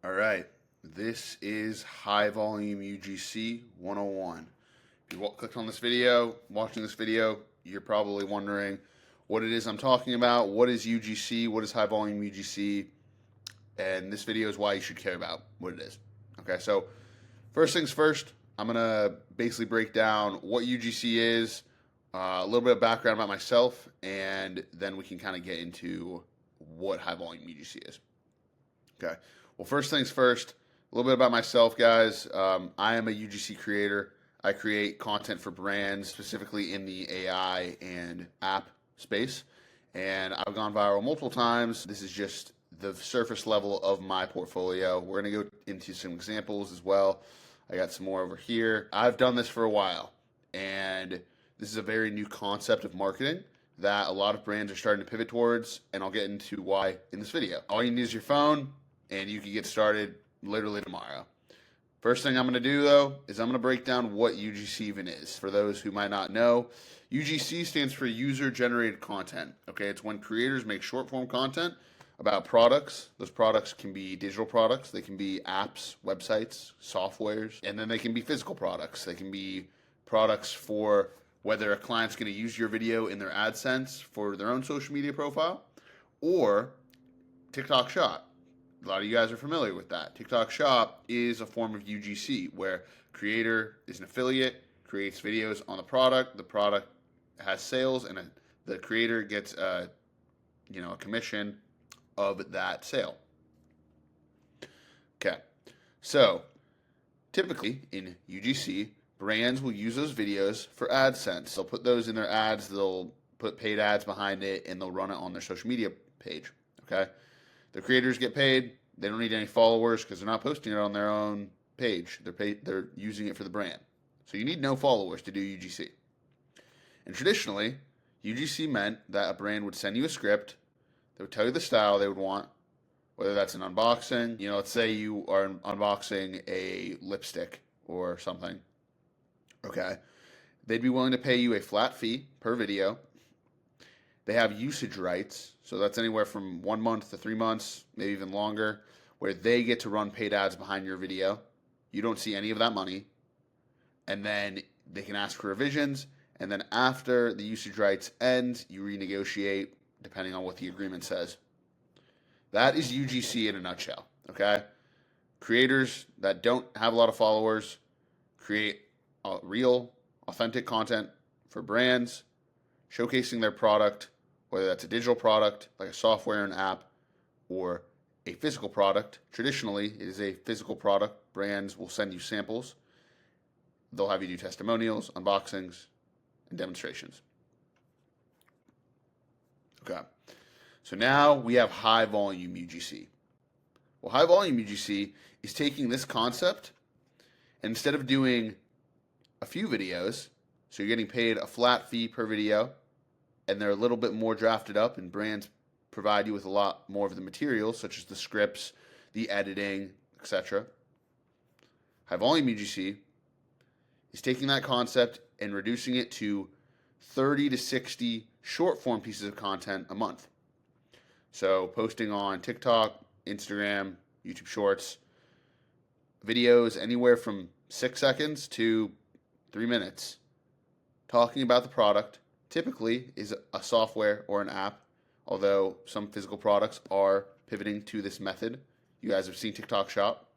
All right, this is High Volume UGC 101. If you clicked on this video, watching this video, you're probably wondering what it is I'm talking about. What is UGC? What is High Volume UGC? And this video is why you should care about what it is. Okay, so first things first, I'm going to basically break down what UGC is, a little bit of background about myself, and then we can kind of get into what High Volume UGC is. Okay. Well, first things first, a little bit about myself, guys. I am a UGC creator. I create content for brands, specifically in the AI and app space. And I've gone viral multiple times. This is just the surface level of my portfolio. We're going to go into some examples as well. I got some more over here. I've done this for a while, and this is a very new concept of marketing that a lot of brands are starting to pivot towards, and I'll get into why in this video. All you need is your phone, and you can get started literally tomorrow. First thing I'm going to do, though, is I'm going to break down what UGC even is. For those who might not know, UGC stands for user-generated content. Okay, it's when creators make short-form content about products. Those products can be digital products, they can be apps, websites, softwares, and then they can be physical products. They can be products for whether a client's going to use your video in their AdSense for their own social media profile, or TikTok Shop. A lot of you guys are familiar with that. TikTok Shop is a form of UGC where creator is an affiliate, creates videos on the product has sales, and the creator gets a commission of that sale. Okay, so typically in UGC, brands will use those videos for AdSense. They'll put those in their ads, they'll put paid ads behind it, and they'll run it on their social media page. Okay, the creators get paid. They don't need any followers because they're not posting it on their own page. They're using it for the brand. So you need no followers to do UGC. And traditionally, UGC meant that a brand would send you a script. They would tell you the style they would want, whether that's an unboxing. Let's say you are unboxing a lipstick or something. Okay. They'd be willing to pay you a flat fee per video. They have usage rights, so that's anywhere from 1 month to 3 months, maybe even longer, where they get to run paid ads behind your video. You don't see any of that money. And then they can ask for revisions, and then after the usage rights end, you renegotiate depending on what the agreement says. That is UGC in a nutshell, okay? Creators that don't have a lot of followers create real, authentic content for brands, showcasing their product, whether that's a digital product like a software and app or a physical product. Traditionally, it is a physical product. Brands will send you samples. They'll have you do testimonials, unboxings, and demonstrations. Okay. So now we have high volume UGC. Well, high volume UGC is taking this concept, and instead of doing a few videos, so you're getting paid a flat fee per video, and they're a little bit more drafted up, and brands provide you with a lot more of the material, such as the scripts, the editing, etc. High volume UGC is taking that concept and reducing it to 30 to 60 short form pieces of content a month. So posting on TikTok, Instagram, YouTube Shorts, videos anywhere from 6 seconds to 3 minutes, talking about the product. Typically is a software or an app, although some physical products are pivoting to this method. You guys have seen TikTok Shop.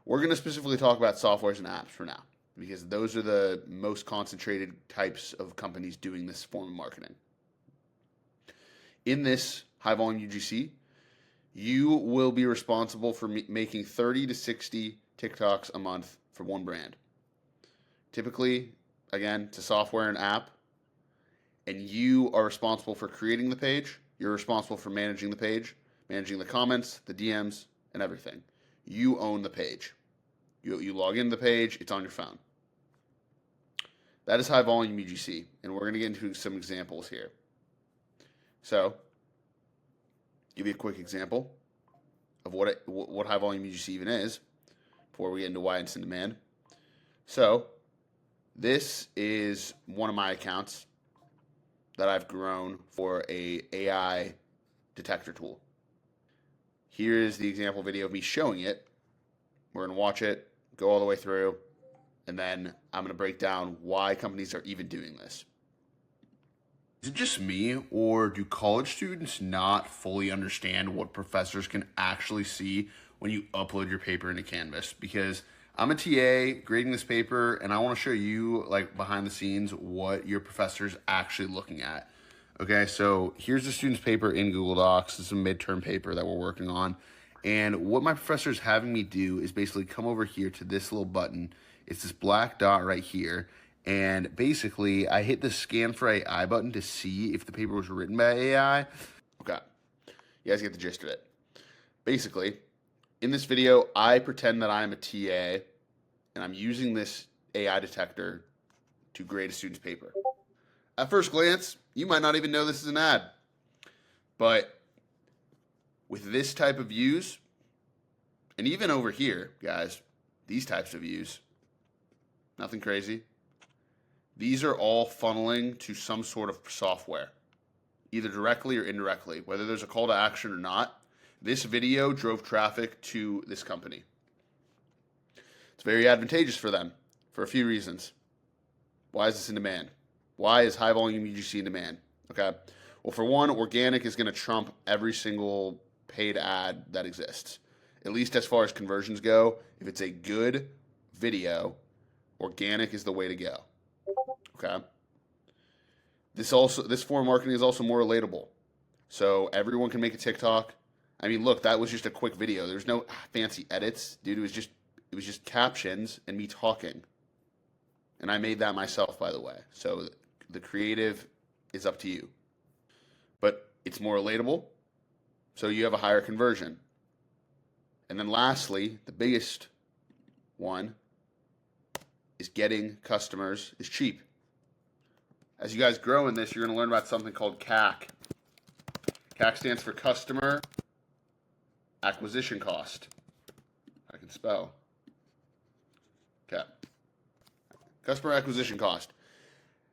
We're going to specifically talk about softwares and apps for now, because those are the most concentrated types of companies doing this form of marketing. In this high volume UGC, you will be responsible for making 30 to 60 TikToks a month for one brand. Typically, again, it's a software and app, and you are responsible for creating the page. You're responsible for managing the page, managing the comments, the DMs, and everything. You own the page. You log into the page, it's on your phone. That is high volume UGC, and we're going to get into some examples here. So, give you a quick example of what high volume UGC even is before we get into why it's in demand. So, this is one of my accounts that I've grown for a AI detector tool. here is the example video of me showing it. We're going to watch it, go all the way through, and then I'm going to break down why companies are even doing this. Is it just me, or do college students not fully understand what professors can actually see when you upload your paper into Canvas? Because I'm a TA grading this paper, and I want to show you, like, behind the scenes what your professor's actually looking at. Okay, so here's the student's paper in Google Docs. This is a midterm paper that we're working on. And what my professor is having me do is basically come over here to this little button. It's this black dot right here. And basically, I hit the scan for AI button to see if the paper was written by AI. Okay, you guys get the gist of it. Basically, in this video, I pretend that I am a TA, and I'm using this AI detector to grade a student's paper. At first glance, you might not even know this is an ad. But with this type of views, and even over here, guys, these types of views, nothing crazy. These are all funneling to some sort of software, either directly or indirectly, whether there's a call to action or not. This video drove traffic to this company. It's very advantageous for them for a few reasons. Why is this in demand? Why is high volume UGC in demand? Okay. Well, for one, organic is going to trump every single paid ad that exists, at least as far as conversions go. If it's a good video, organic is the way to go. Okay. This form of marketing is also more relatable. So everyone can make a TikTok. I mean, look, that was just a quick video. There's no fancy edits, dude. It was just captions and me talking. And I made that myself, by the way. So the creative is up to you. But it's more relatable, so you have a higher conversion. And then lastly, the biggest one is getting customers is cheap. As you guys grow in this, you're going to learn about something called CAC. CAC stands for Customer Acquisition Cost. I can spell. Okay. Customer acquisition cost.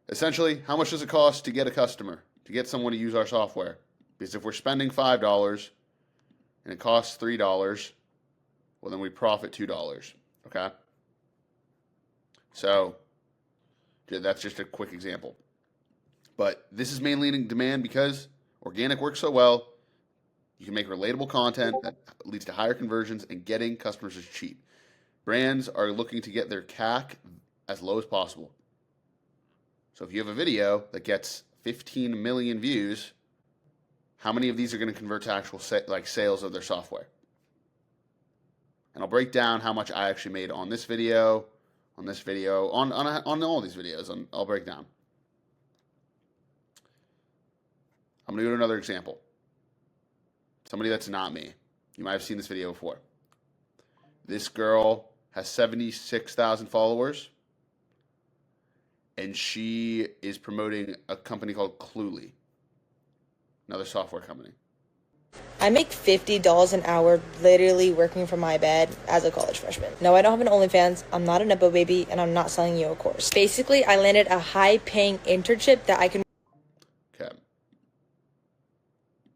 Essentially, how much does it cost to get a customer, to get someone to use our software? Because if we're spending $5 and it costs $3, well, then we profit $2. Okay? So, that's just a quick example. But this is mainly in demand because organic works so well. You can make relatable content that leads to higher conversions, and getting customers is cheap. Brands are looking to get their CAC as low as possible. So if you have a video that gets 15 million views, how many of these are going to convert to actual sales of their software? And I'll break down how much I actually made on this video, on all these videos. I'll break down. I'm going to go to another example. Somebody that's not me. You might have seen this video before. This girl has 76,000 followers, and she is promoting a company called Cluely, another software company. I make $50 an hour literally working from my bed as a college freshman. No, I don't have an OnlyFans, I'm not a Nepo baby, and I'm not selling you a course. Basically, I landed a high-paying internship that I can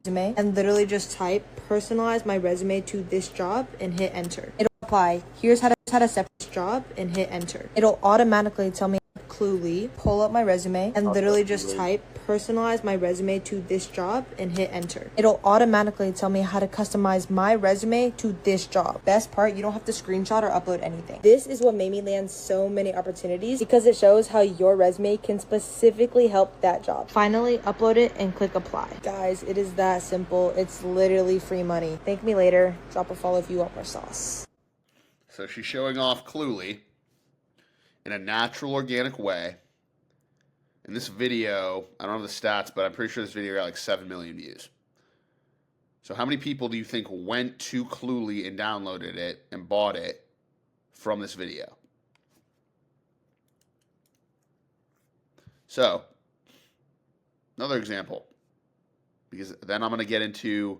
and literally just type personalize my resume to this job and hit enter. It'll apply. Here's how to set this job and hit enter. It'll automatically tell me Cluely, pull up my resume and literally just type personalize my resume to this job and hit enter. It'll automatically tell me how to customize my resume to this job. Best part, you don't have to screenshot or upload anything. This is what made me land so many opportunities because it shows how your resume can specifically help that job. Finally, upload it and click apply. Guys, it is that simple. It's literally free money. Thank me later. Drop a follow if you want more sauce. So she's showing off Cluely in a natural, organic way. In this video, I don't have the stats, but I'm pretty sure this video got like 7 million views. So how many people do you think went to Cluely and downloaded it and bought it from this video? So, another example, because then I'm going to get into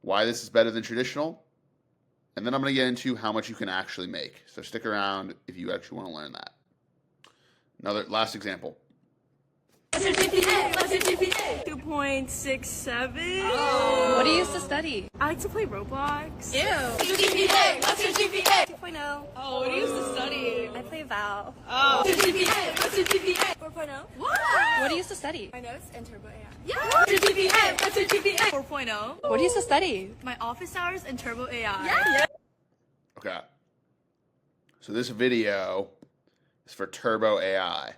why this is better than traditional, and then I'm going to get into how much you can actually make. So stick around if you actually want to learn that. Last example. What's your GPA? What's your GPA? 2.67. Oh. What do you use to study? I like to play Roblox. Ew. What's your GPA? What's your GPA? 2.0. Oh, what do you use to study? I play Val. Oh. What's your GPA? What's your GPA? 4.0. What? What do you use to study? My notes and Turbo AI. Yeah. What's your GPA? What's your GPA? 4.0. What do you use to study? My office hours and Turbo AI. Yeah. Okay. So this video is for Turbo AI.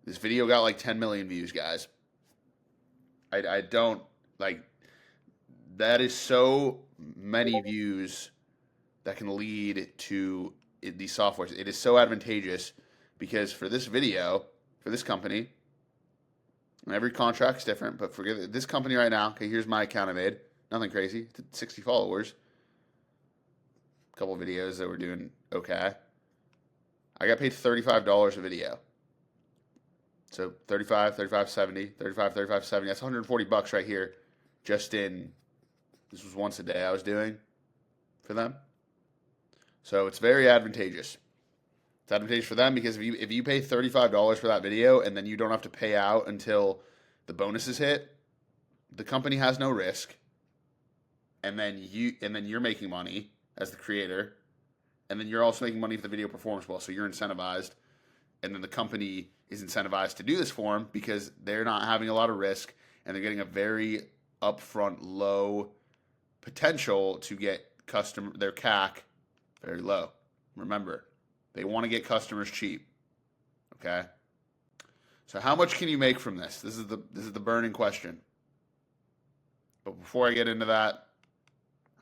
This video got like 10 million views, guys. I don't, like, that is so many views that can lead to these softwares. It is so advantageous because for this video, for this company, and every contract is different, but for this company right now, okay, here's my account I made. Nothing crazy. 60 followers. A couple of videos that were doing okay. I got paid $35 a video. So 35, 70, 35, 70. That's 140 bucks right here. Just in, this was once a day I was doing for them. So it's very advantageous. It's advantageous for them because if you pay $35 for that video and then you don't have to pay out until the bonuses hit, the company has no risk. And then you're making money as the creator. And then you're also making money if the video performs well. So you're incentivized. And then the company is incentivized to do this for them because they're not having a lot of risk and they're getting a very upfront low potential to get their CAC very low. Remember, they want to get customers cheap. Okay? So how much can you make from this? This is the burning question. But before I get into that,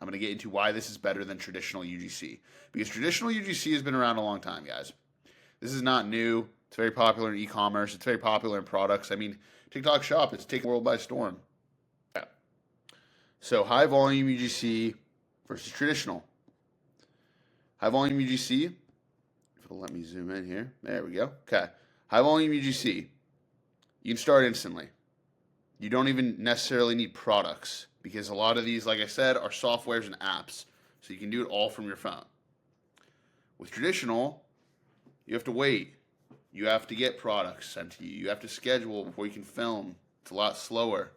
I'm going to get into why this is better than traditional UGC. Because traditional UGC has been around a long time, guys. This is not new. It's very popular in e-commerce. It's very popular in products. I mean, TikTok Shop, it's taken the world by storm. Yeah. So high volume UGC versus traditional. High volume UGC, if it'll let me zoom in here. There we go. Okay. High volume UGC, you can start instantly. You don't even necessarily need products because a lot of these, like I said, are softwares and apps. So you can do it all from your phone. With traditional, you have to wait. You have to get products sent to you. You have to schedule before you can film. It's a lot slower.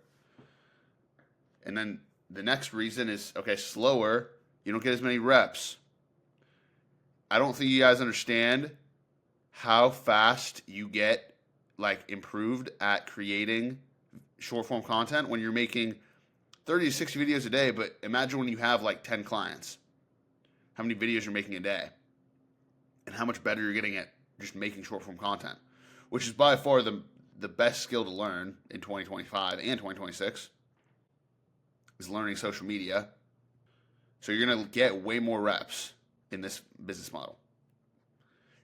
And then the next reason is, okay, slower. You don't get as many reps. I don't think you guys understand how fast you get, like, improved at creating short form content when you're making 30 to 60 videos a day. But imagine when you have like 10 clients, how many videos you're making a day and how much better you're getting at just making short form content, which is by far the best skill to learn in 2025 and 2026 is learning social media. So you're going to get way more reps in this business model.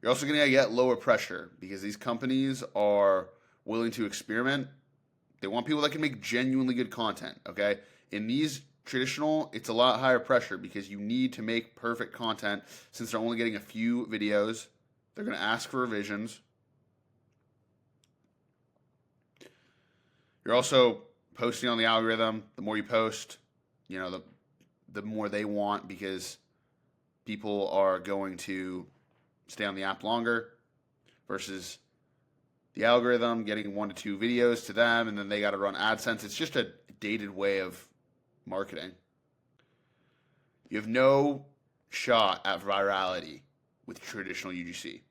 You're also going to get lower pressure because these companies are willing to experiment. They want people that can make genuinely good content, okay? In these traditional, it's a lot higher pressure because you need to make perfect content since they're only getting a few videos. They're going to ask for revisions. You're also posting on the algorithm. The more you post, you know, the more they want because people are going to stay on the app longer versus the algorithm getting 1 to 2 videos to them and then they got to run AdSense. It's just a dated way of marketing. You have no shot at virality with traditional UGC.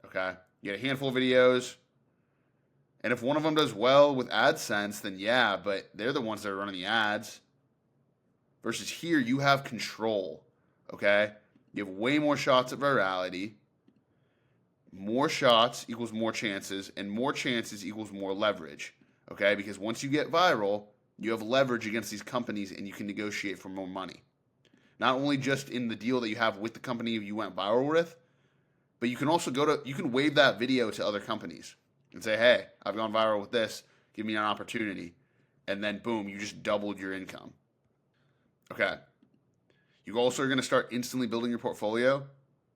Okay? You get a handful of videos, and if one of them does well with AdSense, then yeah, but they're the ones that are running the ads. Versus here, you have control. Okay? You have way more shots at virality. More shots equals more chances, and more chances equals more leverage. Okay? Because once you get viral, you have leverage against these companies, and you can negotiate for more money. Not only just in the deal that you have with the company you went viral with, but you can also you can wave that video to other companies and say, hey, I've gone viral with this. Give me an opportunity. And then, boom, you just doubled your income. Okay. You also are going to start instantly building your portfolio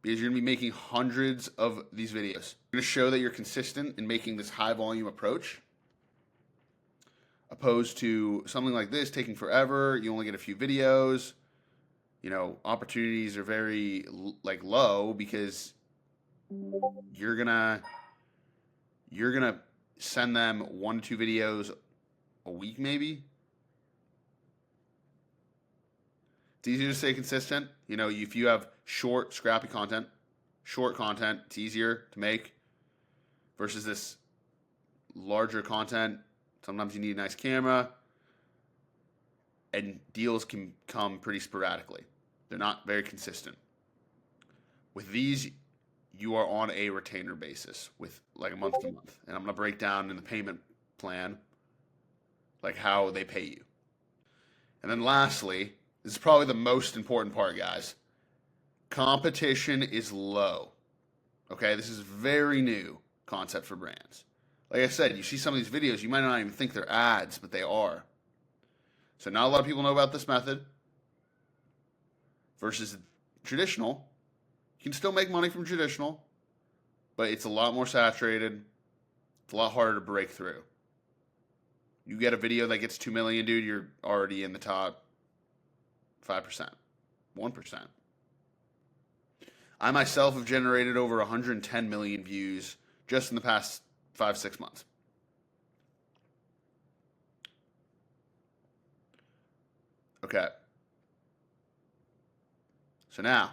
because you're going to be making hundreds of these videos. You're going to show that you're consistent in making this high volume approach opposed to something like this taking forever. You only get a few videos. You know, opportunities are very low because you're gonna send them 1 to 2 videos a week, maybe. It's easier to stay consistent. You know, if you have short, scrappy content, it's easier to make versus this larger content. Sometimes you need a nice camera, and deals can come pretty sporadically. They're not very consistent. With these, you are on a retainer basis with like a month to month. And I'm going to break down in the payment plan like how they pay you. And then lastly, this is probably the most important part, guys. Competition is low. Okay, this is very new concept for brands. Like I said, you see some of these videos, you might not even think they're ads, but they are. So not a lot of people know about this method versus traditional. You can still make money from traditional, but it's a lot more saturated. It's a lot harder to break through. You get a video that gets 2 million, dude, you're already in the top 5%, 1%. I myself have generated over 110 million views just in the past 5-6 months. Okay. So now,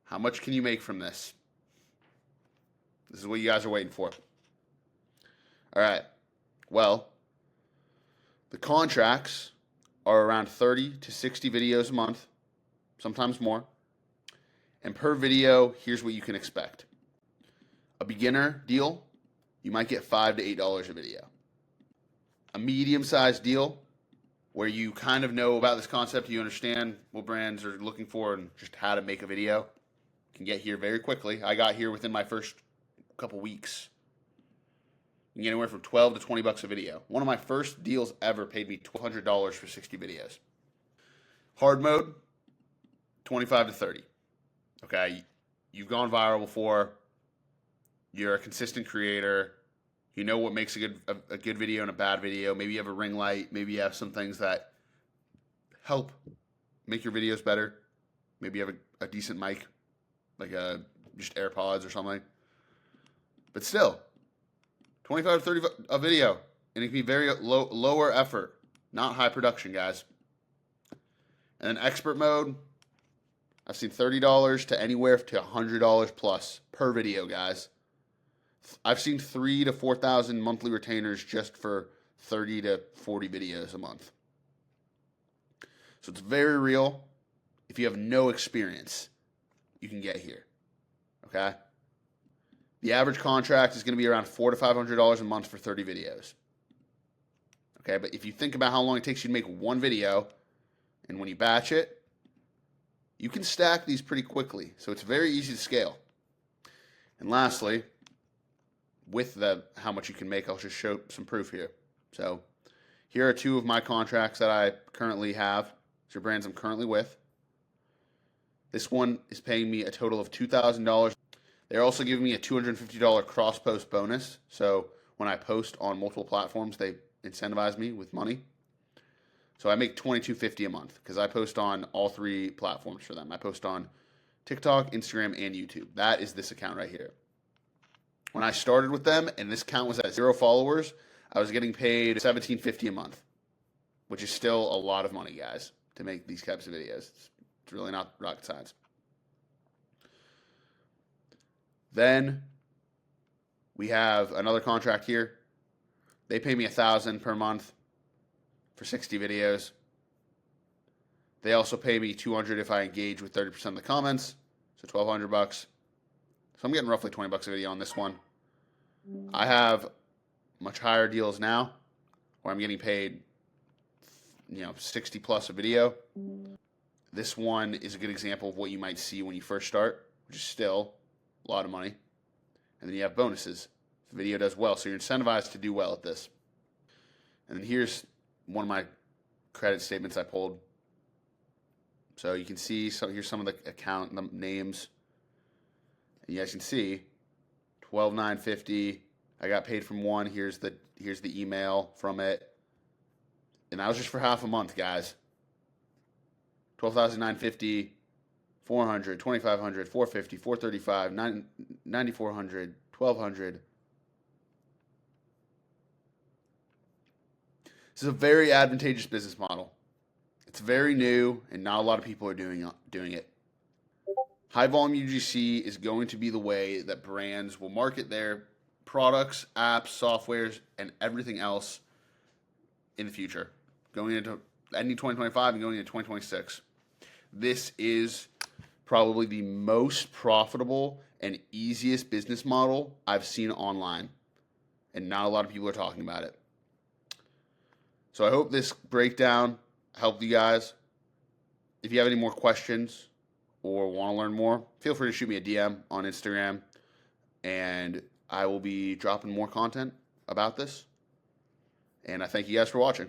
how much can you make from this? This is what you guys are waiting for. All right. Well, the contracts are around 30 to 60 videos a month, sometimes more. And per video, here's what you can expect. A beginner deal, you might get $5 to $8 a video. A medium-sized deal, where you kind of know about this concept, you understand what brands are looking for and just how to make a video, can get here very quickly. I got here within my first couple weeks. You can get anywhere from $12 to $20 a video. One of my first deals ever paid me $1,200 for 60 videos. Hard mode, 25 to 30. Okay, you've gone viral before. You're a consistent creator. You know what makes a good video and a bad video. Maybe you have a ring light. Maybe you have some things that help make your videos better. Maybe you have a decent mic, like just AirPods or something. But still, 25 to 30 a video, and it can be very lower effort, not high production, guys. And then expert mode, I've seen $30 to anywhere to $100 plus per video, guys. I've seen 3,000 to 4,000 monthly retainers just for 30 to 40 videos a month. So it's very real. If you have no experience, you can get here. Okay? The average contract is going to be around $400 to $500 a month for 30 videos. Okay, but if you think about how long it takes you to make one video, and when you batch it, you can stack these pretty quickly. So it's very easy to scale. And lastly, with how much you can make, I'll just show some proof here. So here are 2 of my contracts that I currently have. These are brands I'm currently with. This one is paying me a total of $2,000. They're also giving me a $250 cross-post bonus. So when I post on multiple platforms, they incentivize me with money. So I make $22.50 a month because I post on all 3 platforms for them. I post on TikTok, Instagram, and YouTube. That is this account right here. When I started with them and this account was at 0 followers, I was getting paid $17.50 a month, which is still a lot of money, guys, to make these types of videos. It's really not rocket science. Then we have another contract here. They pay me $1,000 per month for 60 videos. They also pay me $200 if I engage with 30% of the comments, so $1,200. So I'm getting roughly $20 a video on this one. I have much higher deals now, where I'm getting paid, 60 plus a video. This one is a good example of what you might see when you first start, which is still a lot of money. And then you have bonuses if the video does well, so you're incentivized to do well at this. And then here's one of my credit statements I pulled. So you can see, here's some of the account names. And you guys can see $12,950. I got paid from one. Here's the email from it. And that was just for half a month, guys. $12,950, $400, $2,500, $450, $435, $9,400, $1,200. This is a very advantageous business model. It's very new, and not a lot of people are doing it. High volume UGC is going to be the way that brands will market their products, apps, softwares, and everything else in the future, going into ending 2025 and going into 2026. This is probably the most profitable and easiest business model I've seen online, and not a lot of people are talking about it. So I hope this breakdown helped you guys. If you have any more questions or want to learn more, feel free to shoot me a DM on Instagram, and I will be dropping more content about this. And I thank you guys for watching.